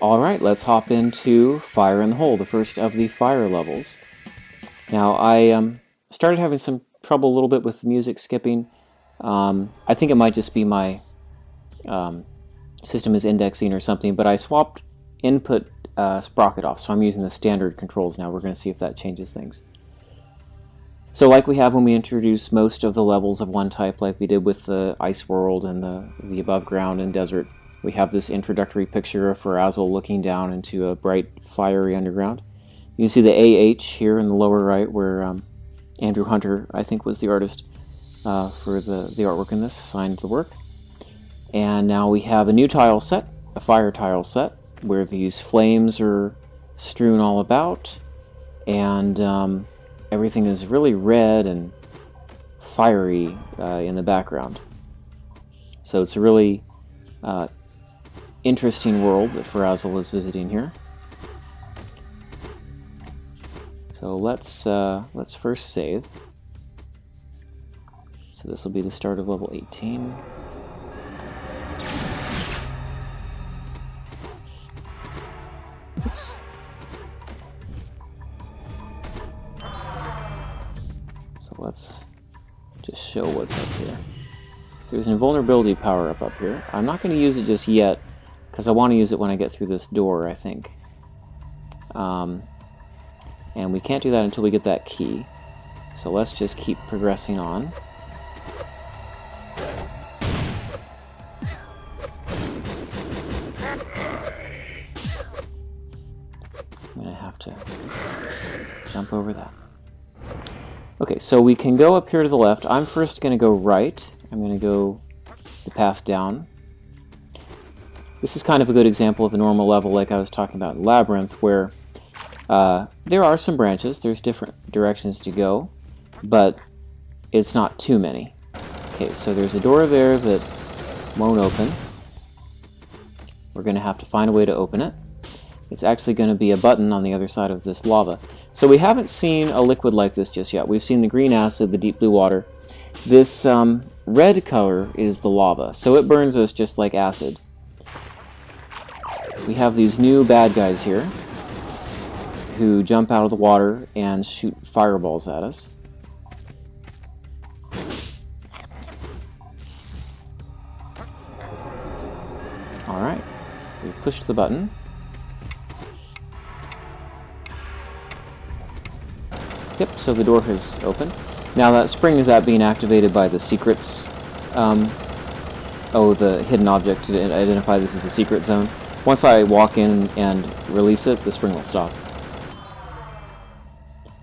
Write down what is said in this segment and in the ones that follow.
Alright, let's hop into Fire in the Hole, the first of the fire levels. Now, I started having some trouble a little bit with the music skipping. I think it might just be my system is indexing or something, but I swapped input sprocket off, so I'm using the standard controls now. We're going to see if that changes things. So like we have when we introduce most of the levels of one type, like we did with the Ice World and the Above Ground and Desert, we have this introductory picture of Ferazel looking down into a bright, fiery underground. You can see the AH here in the lower right, where Andrew Hunter, I think, was the artist for the artwork in this, signed the work. And now we have a new tile set, a fire tile set, where these flames are strewn all about, and everything is really red and fiery in the background. So it's a really interesting world that Ferazel is visiting here. So let's first save. So this will be the start of level 18. Oops. So let's just show what's up here. There's an invulnerability power up here. I'm not going to use it just yet, because I want to use it when I get through this door, I think. And we can't do that until we get that key. So let's just keep progressing on. I'm going to have to jump over that. Okay, so we can go up here to the left. I'm first going to go right. I'm going to go the path down. This is kind of a good example of a normal level like I was talking about in Labyrinth, where there are some branches, there's different directions to go, but it's not too many. Okay, so there's a door there that won't open. We're going to have to find a way to open it. It's actually going to be a button on the other side of this lava. So we haven't seen a liquid like this just yet. We've seen the green acid, the deep blue water. This red color is the lava, so it burns us just like acid. We have these new bad guys here who jump out of the water and shoot fireballs at us. Alright, we've pushed the button. Yep, so the door has opened. Now that spring is being activated by the secrets. The hidden object to identify this as a secret zone. Once I walk in and release it, the spring will stop.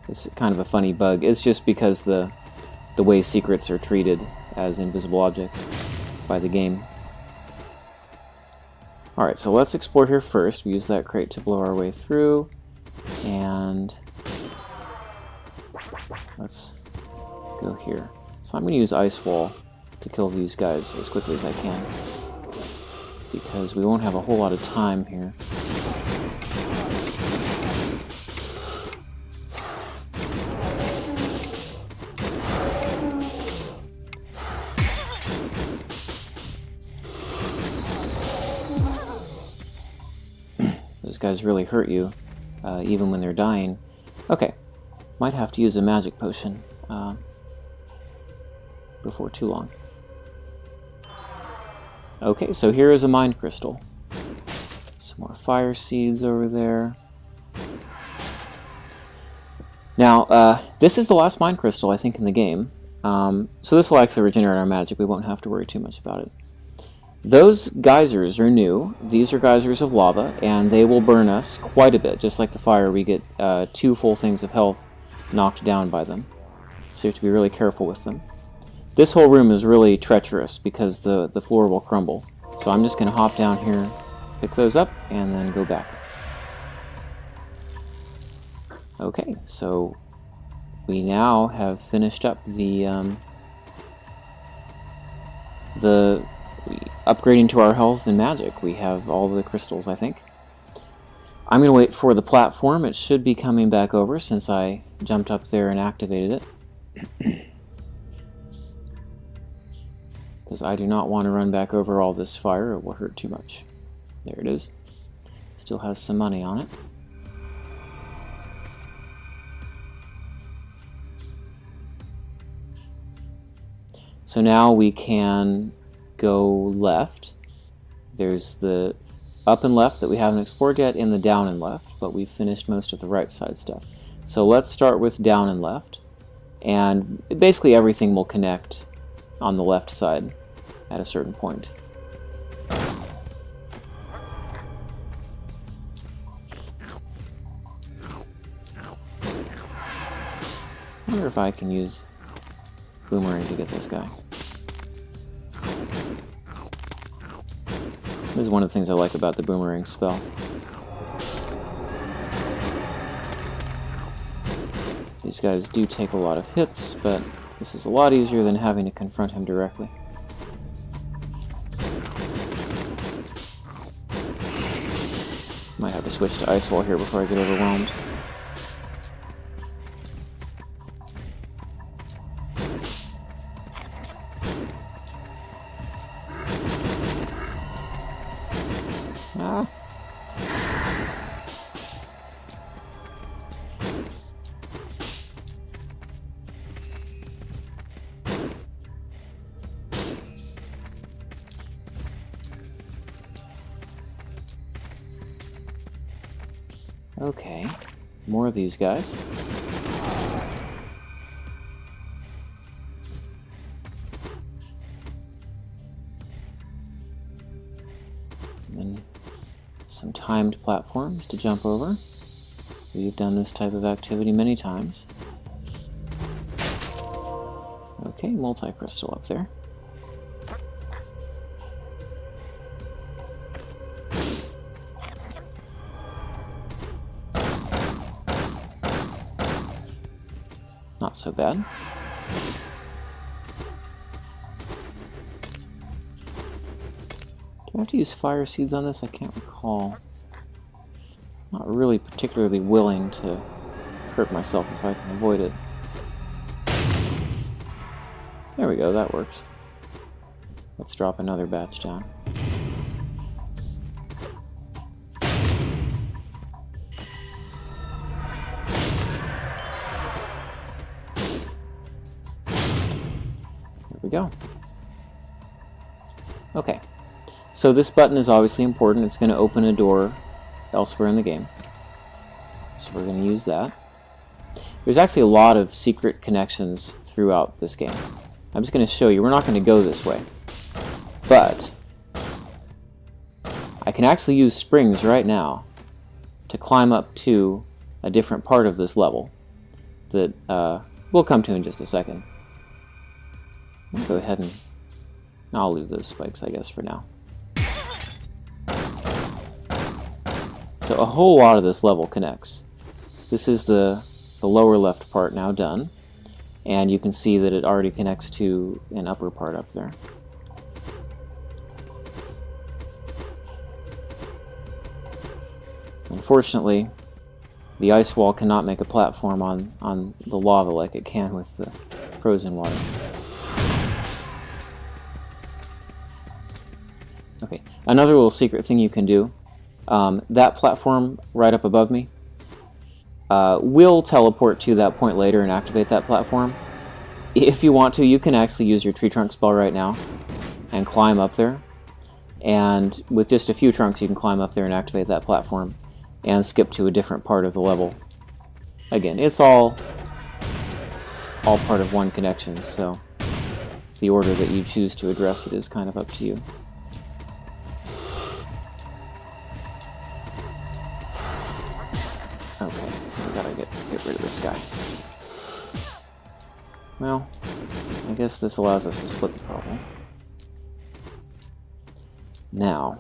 It's kind of a funny bug. It's just because the way secrets are treated as invisible objects by the game. Alright, so let's explore here first. We use that crate to blow our way through, and let's go here. So I'm going to use Ice Wall to kill these guys as quickly as I can, because we won't have a whole lot of time here. Those guys really hurt you, even when they're dying. Okay, might have to use a magic potion before too long. Okay, so here is a mind crystal. Some more fire seeds over there. Now, this is the last mind crystal, I think, in the game. So this will actually regenerate our magic. We won't have to worry too much about it. Those geysers are new. These are geysers of lava, and they will burn us quite a bit. Just like the fire, we get 2 full things of health knocked down by them. So you have to be really careful with them. This whole room is really treacherous because the floor will crumble. So I'm just going to hop down here, pick those up, and then go back. Okay, so we now have finished up the upgrading to our health and magic. We have all the crystals, I think. I'm going to wait for the platform. It should be coming back over since I jumped up there and activated it. Because I do not want to run back over all this fire. It will hurt too much. There it is. It's Still has some money on it. So now we can go left. There's the up and left that we haven't explored yet, and the down and left, but we've finished most of the right side stuff. So let's start with down and left, and basically everything will connect on the left side at a certain point. I wonder if I can use boomerang to get this guy. This is one of the things I like about the boomerang spell. These guys do take a lot of hits, but this is a lot easier than having to confront him directly. Might have to switch to Ice Wall here before I get overwhelmed. Ah. Okay, more of these guys. And then some timed platforms to jump over. We've done this type of activity many times. Okay, multi-crystal up there. Not so bad. Do I have to use fire seeds on this? I can't recall. Not really particularly willing to hurt myself if I can avoid it. There we go, that works. Let's drop another batch down. There we go. Okay, so this button is obviously important. It's going to open a door elsewhere in the game. So we're going to use that. There's actually a lot of secret connections throughout this game. I'm just going to show you. We're not going to go this way. But I can actually use springs right now to climb up to a different part of this level that we'll come to in just a second. I'll go ahead and I'll leave those spikes, I guess, for now. So a whole lot of this level connects. This is the lower left part now done, and you can see that it already connects to an upper part up there. Unfortunately, the ice wall cannot make a platform on the lava like it can with the frozen water. Okay, another little secret thing you can do, that platform right up above me will teleport to that point later and activate that platform. If you want to, you can actually use your tree trunk spell right now and climb up there. And with just a few trunks you can climb up there and activate that platform and skip to a different part of the level. Again, it's all part of one connection, so the order that you choose to address it is kind of up to you. Okay, we gotta get rid of this guy. Well, I guess this allows us to split the problem. Now,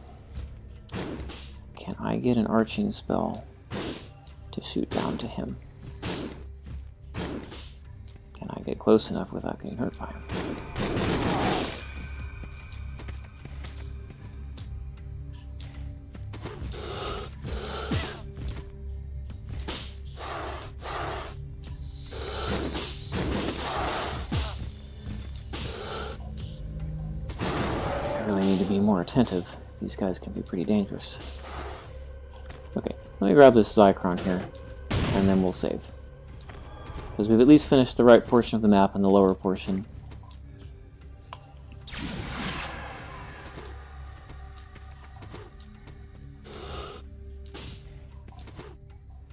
can I get an arching spell to shoot down to him? Can I get close enough without getting hurt by him? I really need to be more attentive. These guys can be pretty dangerous. Okay, let me grab this Zycron here, and then we'll save. Because we've at least finished the right portion of the map and the lower portion.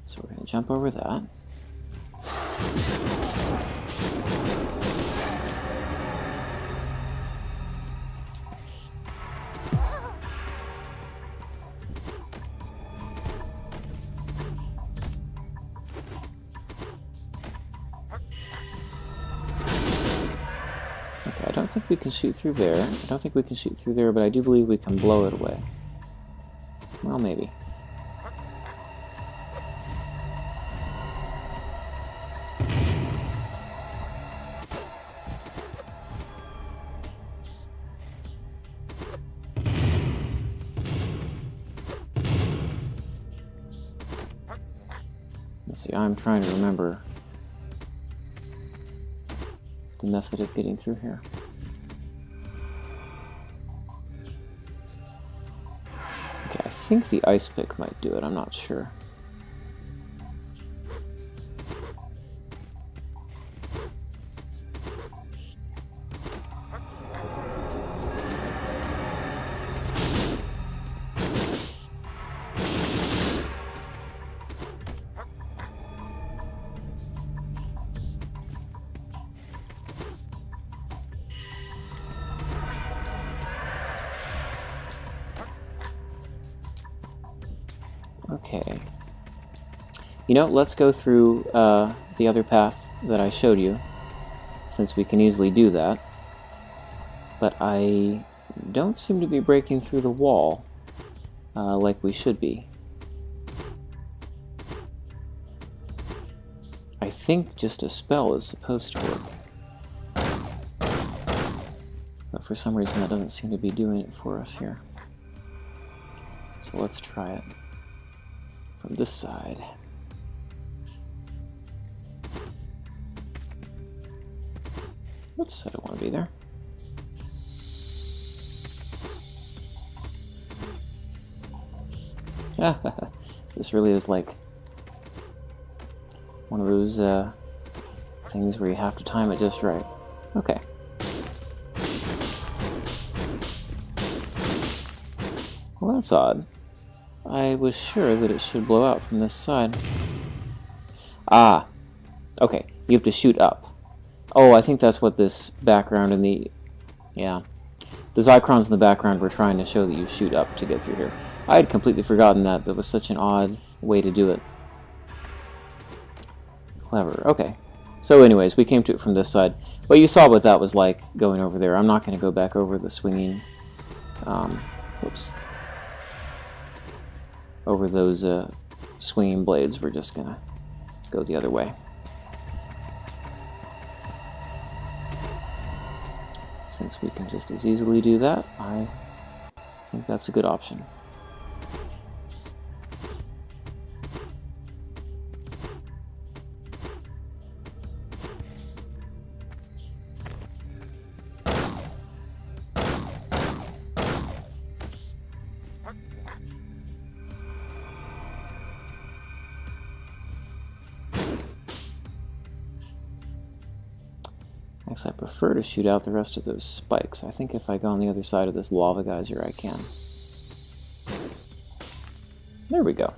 So we're going to jump over that. Okay, I don't think we can shoot through there. I don't think we can shoot through there, but I do believe we can blow it away. Well, maybe. Let's see, I'm trying to remember the method of getting through here. Okay, I think the ice pick might do it, I'm not sure. Okay. You know, let's go through the other path that I showed you, since we can easily do that. But I don't seem to be breaking through the wall like we should be. I think just a spell is supposed to work. But for some reason that doesn't seem to be doing it for us here. So let's try it from this side. Oops, I don't want to be there. This really is like one of those things where you have to time it just right. Okay. Well, that's odd. I was sure that it should blow out from this side. Ah, okay, you have to shoot up. Oh, I think that's what this background in the... yeah. The Zycrons in the background were trying to show that you shoot up to get through here. I had completely forgotten that. That was such an odd way to do it. Clever. Okay. So anyways, we came to it from this side. But you saw what that was like going over there. I'm not going to go back over the swinging... whoops. Over those swinging blades. We're just going to go the other way. Since we can just as easily do that, I think that's a good option. I prefer to shoot out the rest of those spikes. I think if I go on the other side of this lava geyser, I can. There we go.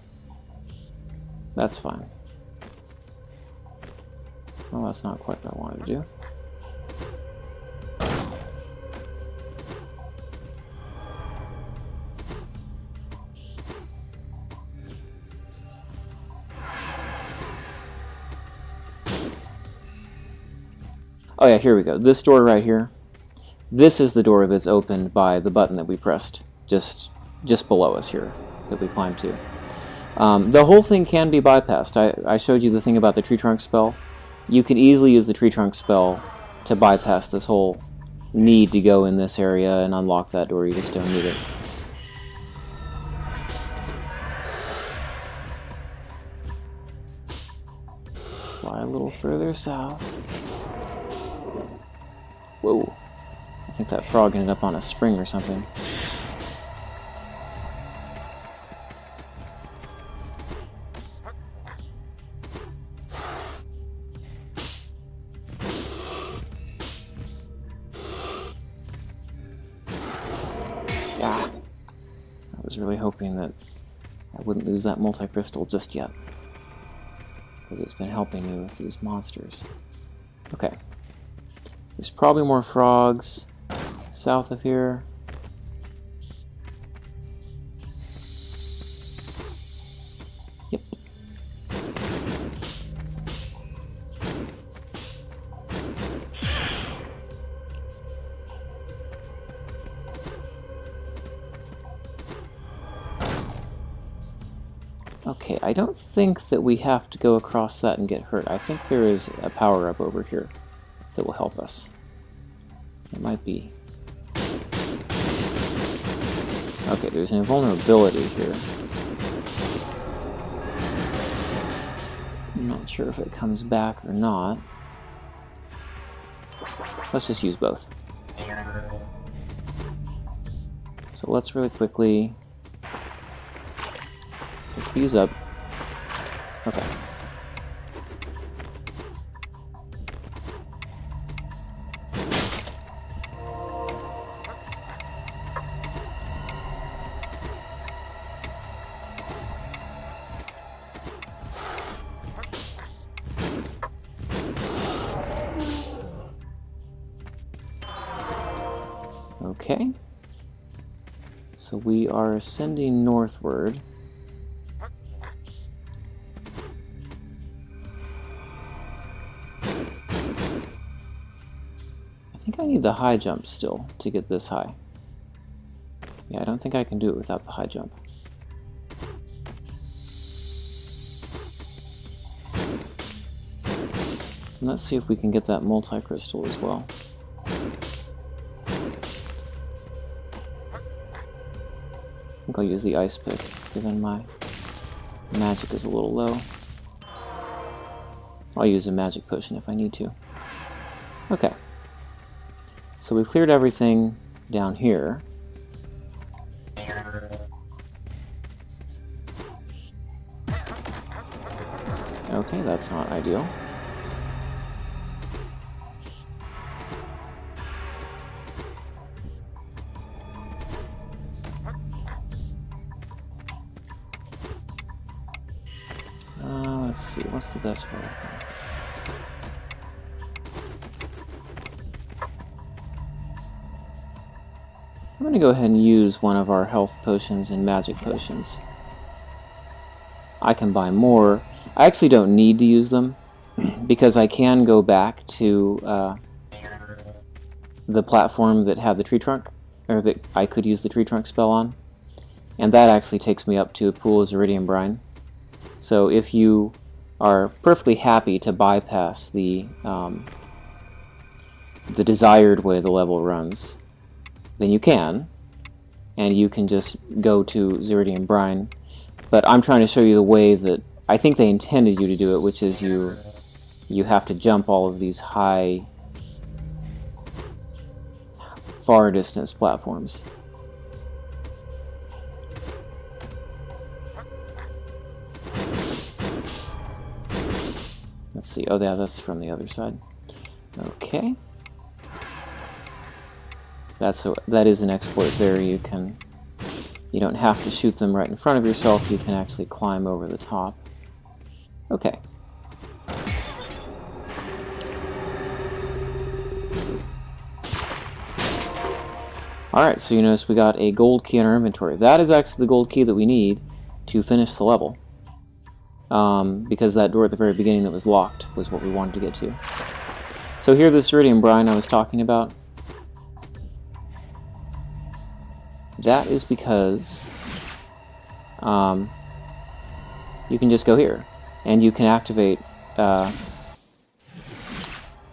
That's fine. Well, that's not quite what I wanted to do. Oh yeah, here we go. This door right here. This is the door that's opened by the button that we pressed just below us here that we climbed to. The whole thing can be bypassed. I showed you the thing about the tree trunk spell. You can easily use the tree trunk spell to bypass this whole need to go in this area and unlock that door. You just don't need it. Fly a little further south. Whoa. I think that frog ended up on a spring or something. Ah! I was really hoping that I wouldn't lose that multi-crystal just yet, because it's been helping me with these monsters. Okay. There's probably more frogs south of here. Yep. Okay, I don't think that we have to go across that and get hurt. I think there is a power-up over here that will help us. It might be. Okay, there's an invulnerability here. I'm not sure if it comes back or not. Let's just use both. So let's really quickly pick these up. Okay. Okay, so we are ascending northward. I think I need the high jump still to get this high. Yeah, I don't think I can do it without the high jump. And let's see if we can get that multi-crystal as well. I think I'll use the ice pick, given my magic is a little low. I'll use a magic potion if I need to. Okay. So we've cleared everything down here. Okay, that's not ideal. Let's see, what's the best way? I'm going to go ahead and use one of our health potions and magic potions. I can buy more. I actually don't need to use them because I can go back to the platform that had the tree trunk, or that I could use the tree trunk spell on, and that actually takes me up to a pool of Zeridian brine. So if you are perfectly happy to bypass the desired way the level runs, then you can, and you can just go to Zeridian brine. But I'm trying to show you the way that I think they intended you to do it, which is you have to jump all of these high, far distance platforms. Let's see. Oh, yeah, that's from the other side. Okay. That is an exploit there. You don't have to shoot them right in front of yourself. You can actually climb over the top. Okay. Alright, so you notice we got a gold key in our inventory. That is actually the gold key that we need to finish the level. Because that door at the very beginning that was locked was what we wanted to get to. So here, this Zeridian brine I was talking about, that is because you can just go here, and you can activate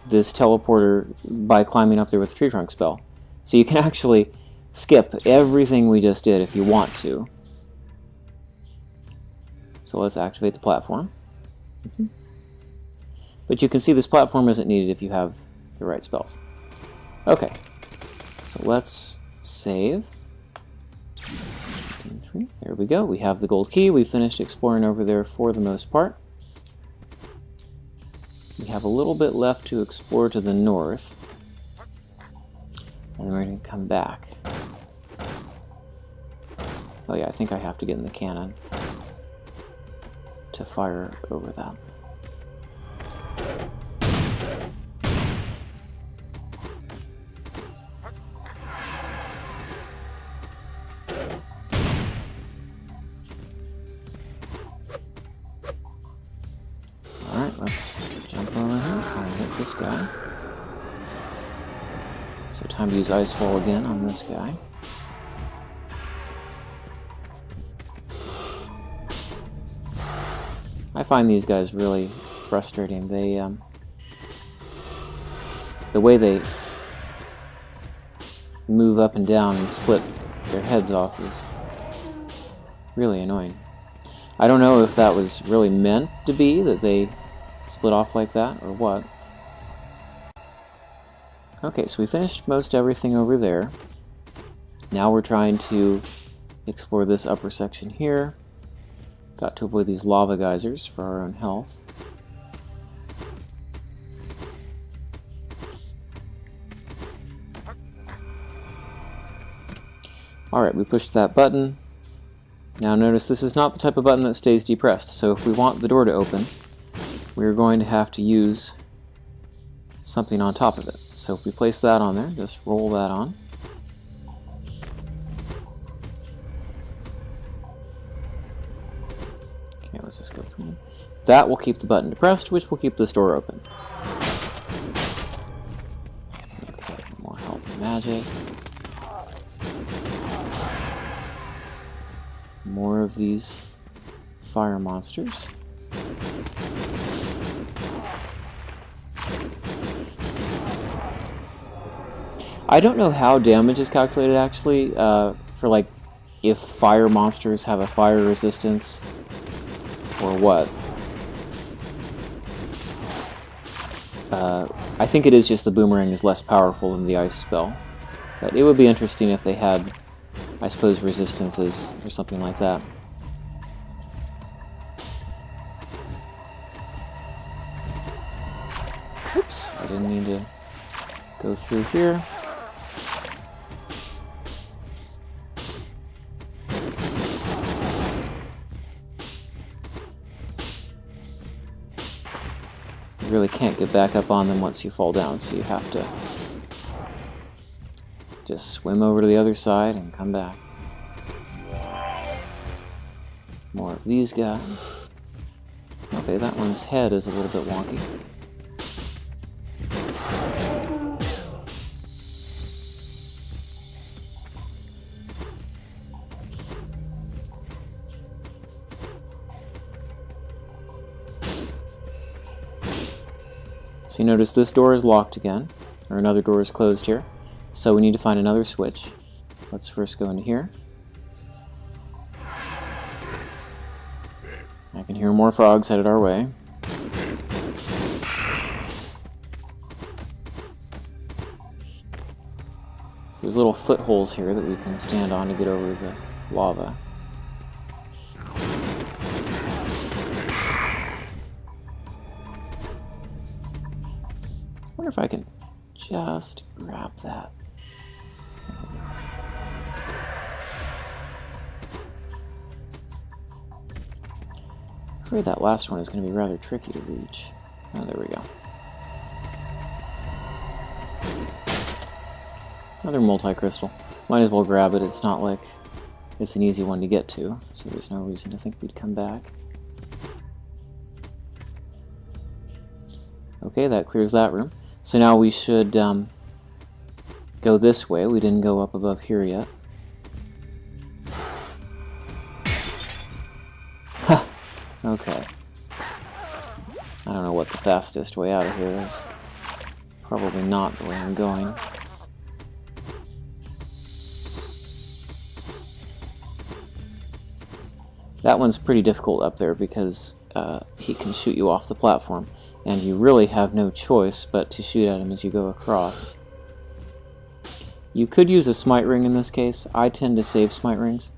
this teleporter by climbing up there with the tree trunk spell. So you can actually skip everything we just did if you want to. So let's activate the platform. But you can see this platform isn't needed if you have the right spells. Okay, so let's save. There we go. We have the gold key. We finished exploring over there for the most part. We have a little bit left to explore to the north. And then we're going to come back. Oh yeah, I think I have to get in the cannon to fire over that. Alright, let's jump over here and hit this guy. So time to use Ice Wall again on this guy. I find these guys really frustrating. They, the way they move up and down and split their heads off is really annoying. I don't know if that was really meant to be, that they split off like that, or what. Okay, so we finished most everything over there. Now we're trying to explore this upper section here. Got to avoid these lava geysers for our own health. Alright, we pushed that button. Now notice this is not the type of button that stays depressed, so if we want the door to open, we're going to have to use something on top of it. So if we place that on there, just roll that on. Okay, let's just go through. That will keep the button depressed, which will keep this door open. Okay, more health and magic. More of these fire monsters. I don't know how damage is calculated actually, for like if fire monsters have a fire resistance or what. I think it is just the boomerang is less powerful than the ice spell. But it would be interesting if they had, I suppose, resistances or something like that. Oops, I didn't mean to go through here. You really can't get back up on them once you fall down, so you have to just swim over to the other side and come back. More of these guys. Okay, that one's head is a little bit wonky. So you notice this door is locked again, or another door is closed here. So we need to find another switch. Let's first go into here. I can hear more frogs headed our way. So there's little footholes here that we can stand on to get over the lava. I wonder if I can just grab that. I'm afraid that last one is going to be rather tricky to reach. Oh, there we go. Another multi-crystal. Might as well grab it. It's not like it's an easy one to get to, so there's no reason to think we'd come back. Okay, that clears that room. So now we should go this way. We didn't go up above here yet. Okay. I don't know what the fastest way out of here is. Probably not the way I'm going. That one's pretty difficult up there because he can shoot you off the platform, and you really have no choice but to shoot at him as you go across. You could use a smite ring in this case. I tend to save smite rings.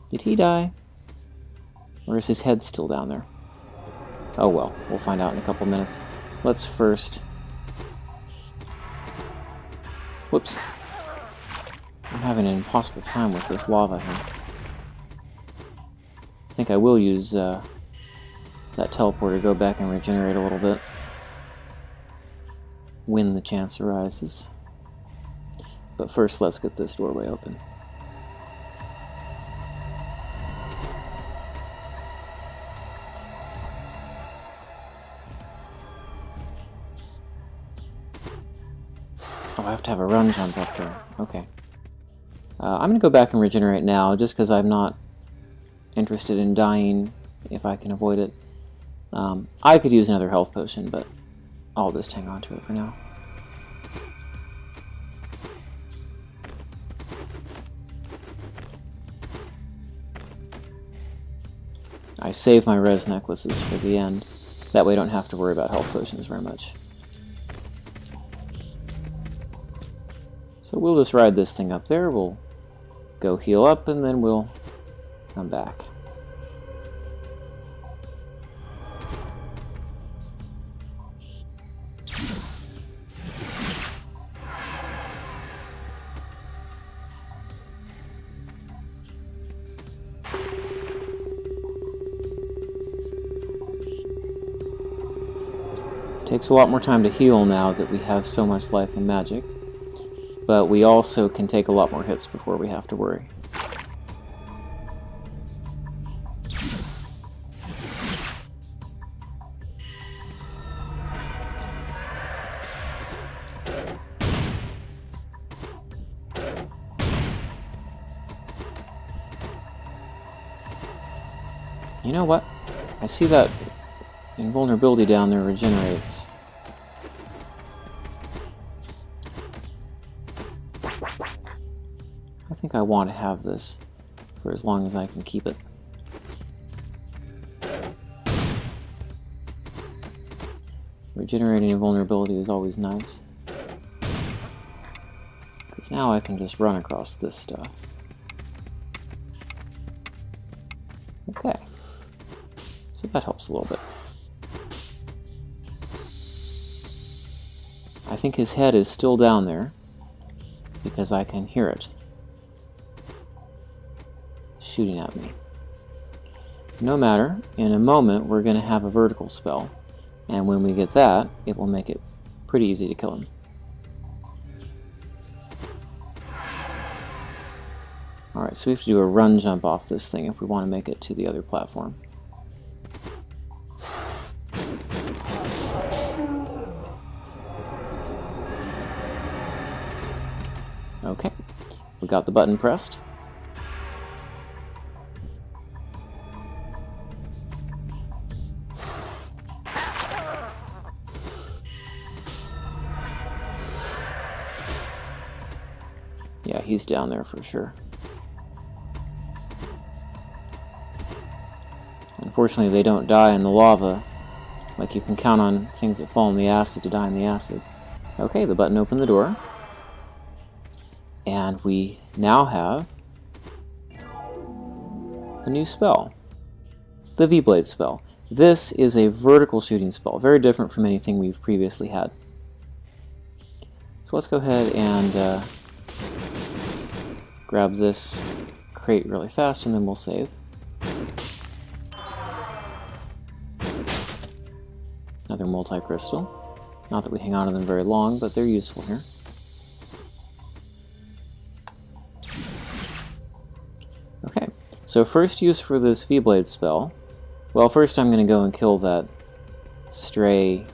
Did he die? Or is his head still down there? Oh well, we'll find out in a couple minutes. Let's first... Whoops. I'm having an impossible time with this lava here. I think I will use that teleporter to go back and regenerate a little bit when the chance arises. But first, let's get this doorway open. Oh, I have to have a run jump up there. Okay. I'm going to go back and regenerate now, just because I'm not interested in dying if I can avoid it. I could use another health potion, but I'll just hang on to it for now. I save my res necklaces for the end. That way I don't have to worry about health potions very much. So we'll just ride this thing up there, we'll go heal up, and then we'll come back. Takes a lot more time to heal now that we have so much life and magic, but we also can take a lot more hits before we have to worry. You know what? I see that invulnerability down there regenerates. I think I want to have this for as long as I can keep it. Regenerating invulnerability is always nice, because now I can just run across this stuff. Okay, so that helps a little bit. I think his head is still down there, because I can hear it shooting at me. No matter, in a moment we're going to have a vertical spell, and when we get that, it will make it pretty easy to kill him. Alright, so we have to do a run jump off this thing if we want to make it to the other platform. Okay, we got the button pressed. Yeah, he's down there for sure. Unfortunately, they don't die in the lava. Like, you can count on things that fall in the acid to die in the acid. Okay, the button opened the door. And we now have a new spell. The V-Blade spell. This is a vertical shooting spell, very different from anything we've previously had. So let's go ahead and grab this crate really fast, and then we'll save. Another multi-crystal. Not that we hang on to them very long, but they're useful here. Okay, so first use for this V-Blade spell. Well, first I'm going to go and kill that stray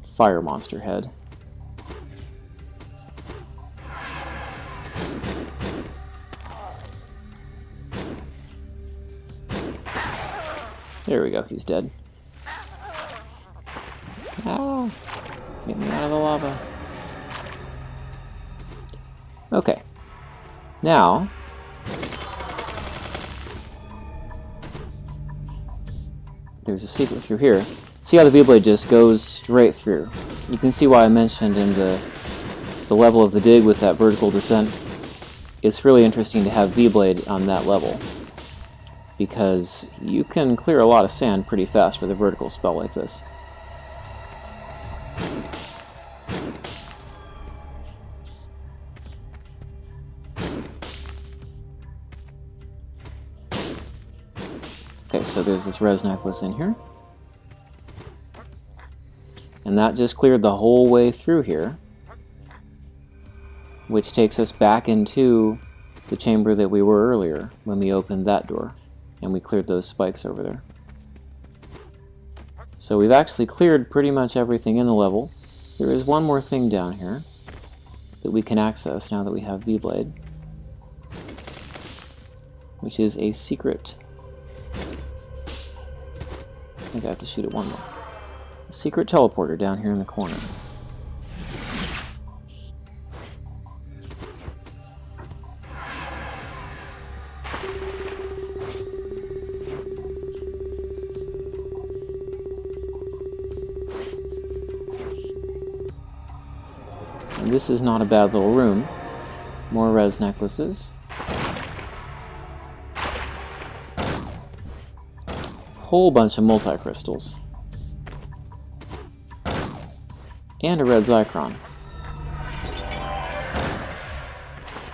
fire monster head. There we go, he's dead. Ah, get me out of the lava. Okay, now there's a secret through here. See how the V-Blade just goes straight through. You can see why I mentioned in the level of the dig with that vertical descent. It's really interesting to have V-Blade on that level. because you can clear a lot of sand pretty fast with a vertical spell like this. Okay, so there's this res necklace in here. And that just cleared the whole way through here, which takes us back into the chamber that we were earlier when we opened that door and we cleared those spikes over there. So we've actually cleared pretty much everything in the level. There is one more thing down here that we can access now that we have V-Blade, which is a secret. I think I have to shoot it one more. A secret teleporter down here in the corner. And this is not a bad little room. More res necklaces. Whole bunch of multi-crystals. And a red Zychron.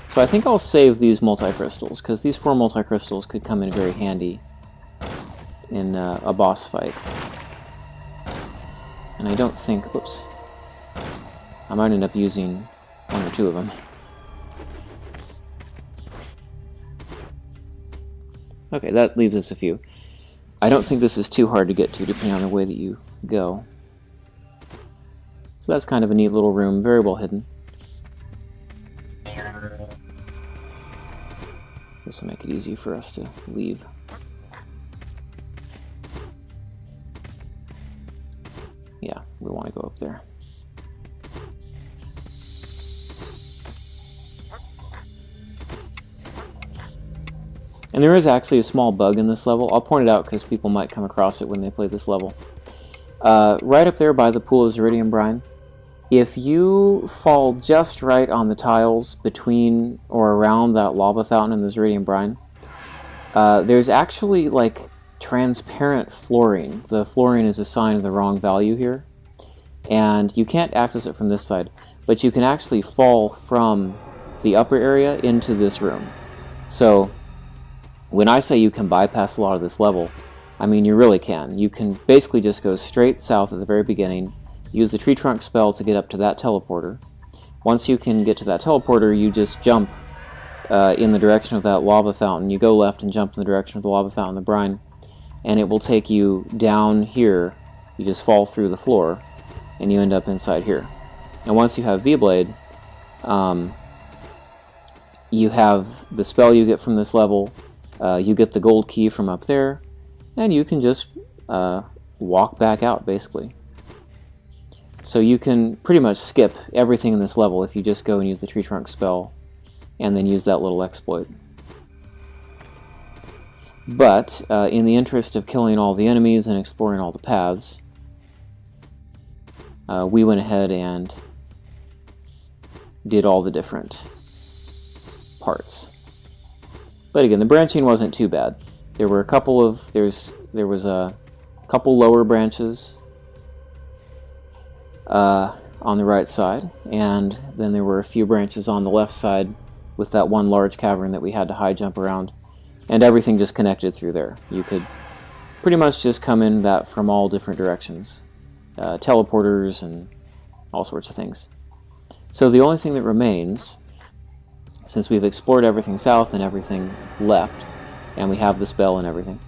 So I think I'll save these multi-crystals, because these 4 multi-crystals could come in very handy in a boss fight. And I don't think, whoops, I might end up using 1 or 2 of them. Okay, that leaves us a few. I don't think this is too hard to get to, depending on the way that you go. So that's kind of a neat little room, very well hidden. This will make it easy for us to leave. Yeah, we want to go up there. And there is actually a small bug in this level. I'll point it out because people might come across it when they play this level. Right up there by the pool of Zeridium Brine, if you fall just right on the tiles between or around that lava fountain and the Zeridium Brine, there's actually like transparent fluorine. The fluorine is a sign of the wrong value here. And you can't access it from this side, but you can actually fall from the upper area into this room. So when I say you can bypass a lot of this level, I mean you really can. You can basically just go straight south at the very beginning, use the tree trunk spell to get up to that teleporter. Once you can get to that teleporter, you just jump in the direction of that lava fountain. You go left and jump in the direction of the lava fountain, the brine, and it will take you down here. You just fall through the floor, and you end up inside here. And once you have V-Blade, you have the spell you get from this level. You get the gold key from up there, and you can just walk back out, basically. So you can pretty much skip everything in this level if you just go and use the tree trunk spell, and then use that little exploit. But, in the interest of killing all the enemies and exploring all the paths, we went ahead and did all the different parts. But again, the branching wasn't too bad. There were a couple of there was a couple lower branches on the right side, and then there were a few branches on the left side with that one large cavern that we had to high jump around, and everything just connected through there. You could pretty much just come in that from all different directions, teleporters and all sorts of things. So the only thing that remains, since we've explored everything south and everything left, and we have the spell and everything,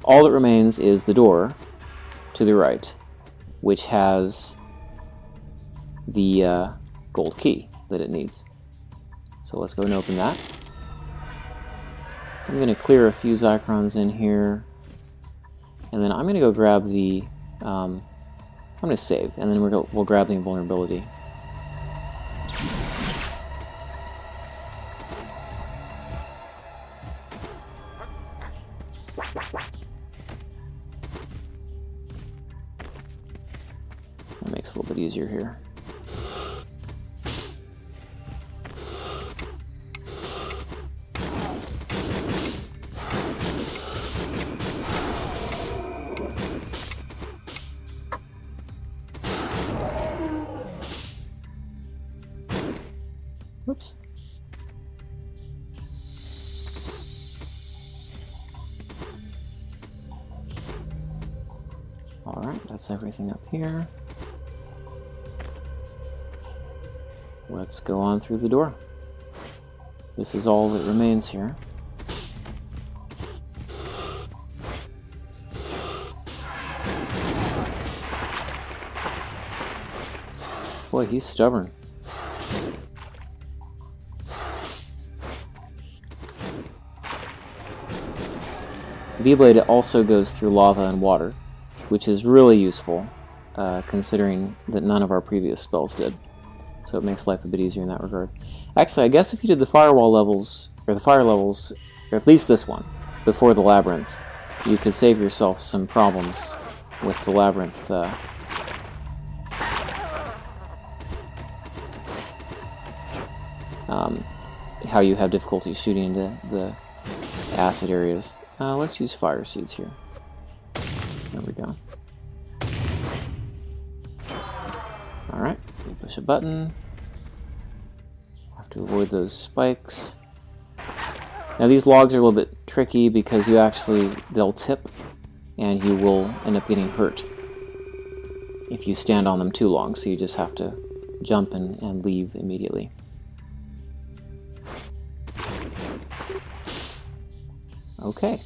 all that remains is the door to the right, which has the gold key that it needs. So let's go and open that. I'm going to clear a few Zychrons in here, and then I'm going to go grab the... I'm going to save, and then we'll grab the invulnerability. That makes it a little bit easier here. That's everything up here. Let's go on through the door. This is all that remains here. Boy, he's stubborn. V-Blade also goes through lava and water, which is really useful, considering that none of our previous spells did. So it makes life a bit easier in that regard. Actually, I guess if you did the firewall levels, or the fire levels, or at least this one, before the labyrinth, you could save yourself some problems with the labyrinth. How you have difficulty shooting into the acid areas. Let's use fire seeds here. There we go. Alright, push a button. Have to avoid those spikes. Now these logs are a little bit tricky because they'll tip and you will end up getting hurt if you stand on them too long, so you just have to jump and leave immediately. Okay,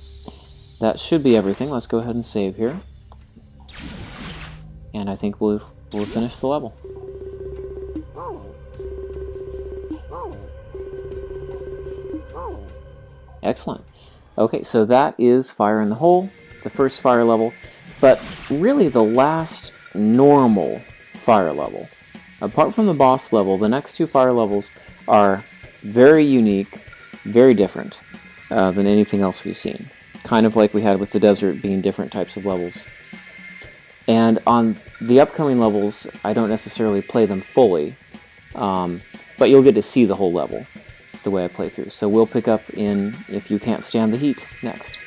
that should be everything. Let's go ahead and save here. And I think we'll finish the level. Excellent. Okay, so that is Fire in the Hole, the first fire level, but really the last normal fire level. Apart from the boss level, the next two fire levels are very unique, very different than anything else we've seen. Kind of like we had with the desert being different types of levels. And on the upcoming levels, I don't necessarily play them fully, but you'll get to see the whole level the way I play through. So we'll pick up in If You Can't Stand the Heat next.